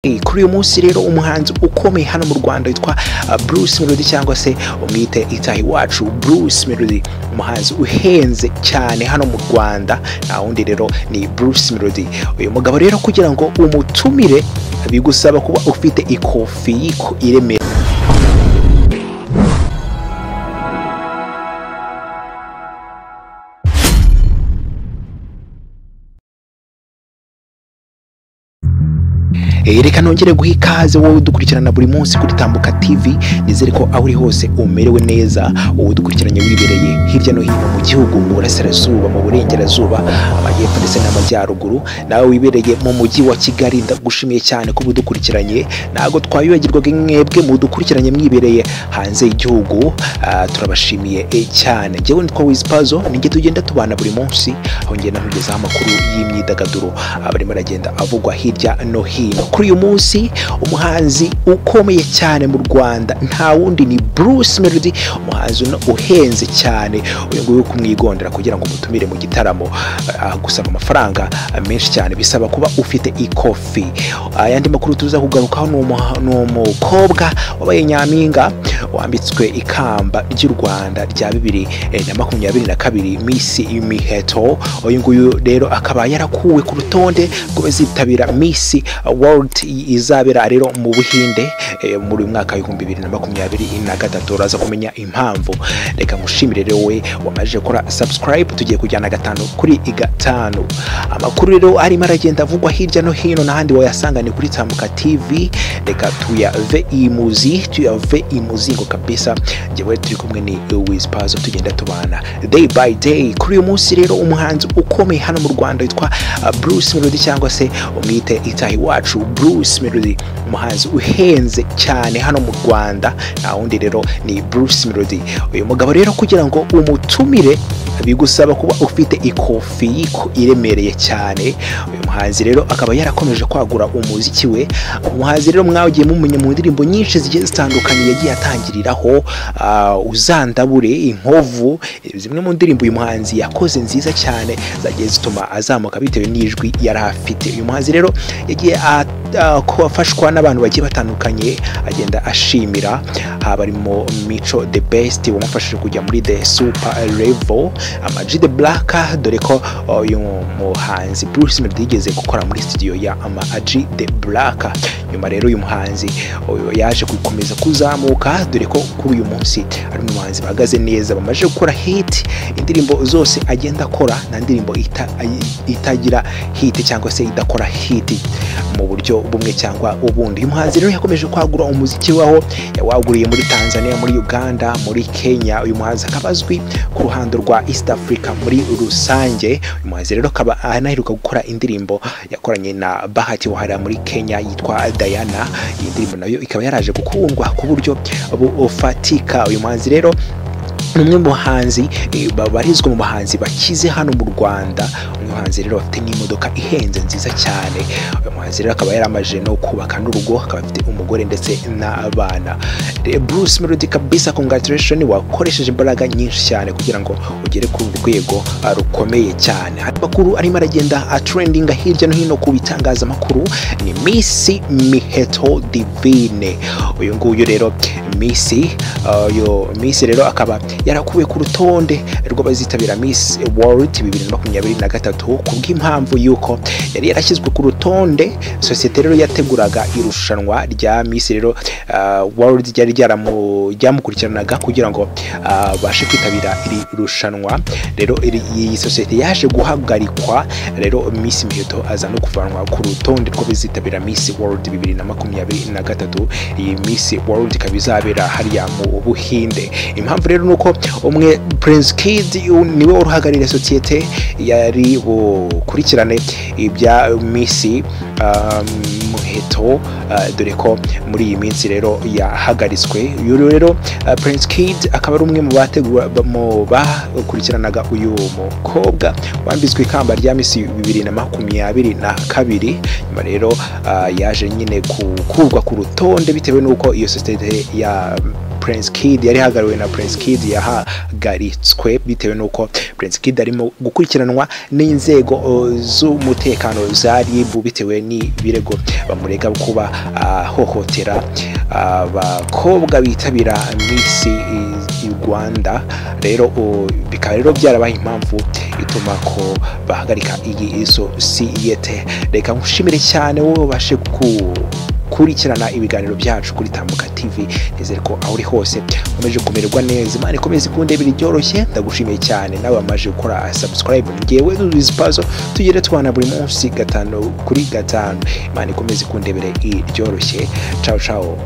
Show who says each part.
Speaker 1: Kuri uyu munsi rero umuhanzi ukomeye hano mu Rwanda witwa Bruce Melodie cyangwa se umwite itahi wacu Bruce Melodie, umuhanzi uhenze cyane hano mu Rwanda, na wundi rero ni Bruce Melodie. Uyu mugabo rero kugira ngo umutumire bigusaba kuba ufite ikofi iremera. Reka nongere guha ikaze wowe udukurikirana buri munsi kuri Tambuka TV. Nizere ko aho uri hose umerewe neza, wowe udukurikiranye wibereye hirya no hino mu gihugu, mu burasirazuba, mu burengerazuba, amajyepfo ndetse n'amajyaruguru. Nawe wibereye mu mujyi wa Kigali, ndagushimiye cyane ko udukurikiranye. Nago twayibagirwaga mwebwe mu dukurikiranye mwibereye hanze y'igihugu, turabashimiye cyane. Jewe nitwa Wizpazo, ninge tugenda tubana buri munsi aho ngenda nkugezaho amakuru y'imyidagaduro abarimo aragenda avugwa hirya no hino. Kuri uyu munsi umuhanzi ukomeye cyane mu Rwanda nta wundi ni Bruce Melodie, umuhanzi uhenze cyane. Uyu nguyu kumwigondera kugira ngo mutumire mu gitaramo gusaba amafaranga menshi cyane, bisaba kuba ufite ikofi. Ayandi makuru tuza kugarukaho n'umukobwa wabaye nyampinga wambitswe ikamba ry'u Rwanda rya 2022 Miss Muheto. Uyu nguyu rero akaba yarakuwe ku rutonde rw'abazitabira Miss World izabera rero mu Buhinde muri mwaka wa 2023. Uraza kumenya impamvu. Reka ngushimire rero we wamaje gukora subscribe, tugiye kujyana 5 kuri 5. Amakuru rero arimo aragenda avugwa hirya no hino n'ahandi wayasanga ni kuri Tambuka TV. Reka tuyave imuzingo kabisa. Jewe turi kumwe ni Wizpazo, tugenda tubana day by day. Kuri uyu munsi rero umuhanzi ukomeye hano mu Rwanda witwa Bruce Melodie cyangwa se umwite itahi wacu Bruce Melodie, umuhanzi uhenze cyane hano mu Rwanda, na wundi rero ni Bruce Melodie. Uyu mugabo rero kugira ngo umutumire bigusaba kuba ufite ikofi iremereye cyane. Uyu muhanzi rero akaba yarakomeje kwagura umuziki we. Umuhanzi rero mwagiye mumenya mu ndirimbo nyinshi zigiye zitandukanye yagiye atangiriraho, uzandabure, inkovu, zimwe mu ndirimbo uyu muhanzi yakoze nziza cyane zagiye zituma azamuka bitewe n'ijwi yari afite. Uyu muhanzi rero yagiye afashwa n'abantu bagiye batandukanye, agenda ashimira abarimo Mico the best wamufashije kujya muri the super level, Amaji the Black, dore ko uyu muhanzi Bruce Melodie yigeze gukora muri studio ya Amaji the Black. Nyuma rero uyu muhanzi yaje gukomeza kuzamuka, dore ko kuri uyu munsi ari umuhanzi bahagaze neza, bamaje gukora hit. Indirimbo zose agenda akora na ndirimbo itagira hit cyangwa se idakora hit mu buryo bumwe cyangwa ubundi. Uyu muhanzi rero yakomeje kwagura umuziki waho yawaguriye muri Tanzania, muri Uganda, muri Kenya. Uyu muhanzi akabazwi ku ruhando rwa East Africa muri rusange. Uyu muhanzi rero akaba anaheruka gukora indirimbo yakoranye na Bahati wahara muri Kenya yitwa Diana. Iyi ndirimbo nayo ikaba yaraje gukundwa ku buryo bufatika. Uyu muhanzi rero numwe mu bahanzi babarizwa mu bahanzi bakize hano mu Rwanda. Umuhanzi rero afite n'imodoka ihenze nziza cyane. Uyu muhanzi rero akaba yaramaje no kubaka n'urugo, akaba afite umugore ndetse n'abana. Bruce Melodie kabisa, congratulations, wakoresheje imbaraga nyinshi cyane kugira ngo ugere ku rwego rukomeye cyane. Amakuru arimo aragenda trending hirya no hino ku bitangazamakuru ni Miss Muheto Divine. Uyu nguyu rero Miss rero akaba yarakuwe ku rutonde rw'abazitabira Miss World 2023 kubw'impamvu yuko yari yarashyizwe ku rutonde. Sosiyete rero yateguraga irushanwa rya Miss rero World ryari ryamukurikiranaga kugira ngo bashe kwitabira iri rushanwa. Rero iyi sosiyete yaje guhagarikwa, rero Miss Muheto aza no kuvanwa ku rutonde rw'abazitabira Miss World 2023. Iyi Miss World kabizabera hariya mu Buhinde. Impamvu rero nuko umwe Prince Kid niwe uruhagarariye sosiyete yari bukurikirane ibya Miss Muheto, dore ko muri iyi minsi rero yahagaritswe. Uyu rero Prince Kid akaba ari umwe mu bakurikiranaga uyu mukobwa wambitswe ikamba rya Miss 2022. Nyuma rero yaje nyine kukurwa ku rutonde bitewe nuko iyo sosiyete ya Prince Kid yari hagariwe na Prince Kid yahagaritswe bitewe nuko Prince Kid arimo gukurikiranwa n'inzego z'umutekano za RIB bitewe n'ibirego bamurega kuba hohotera abakobwa bitabira Miss Rwanda. Rero bikaba rero byarabaye impamvu ituma ko bahagarika iyi sosiyete. Reka nkushimire cyane wowe bashe kurikirana ibiganiro byacu kuri Tambuka TV. Nizere ko aho uri hose umeje kumererwa neza, Imana ikomeze kundebera ibyoroshye. Ndagushimiye cyane nawe wamaje gukora subscribe. Ngewe dubizipazo tugere twana buri munsi 5 kuri 5. Imana ikomeze kundebera ibyoroshye. Ciao ciao.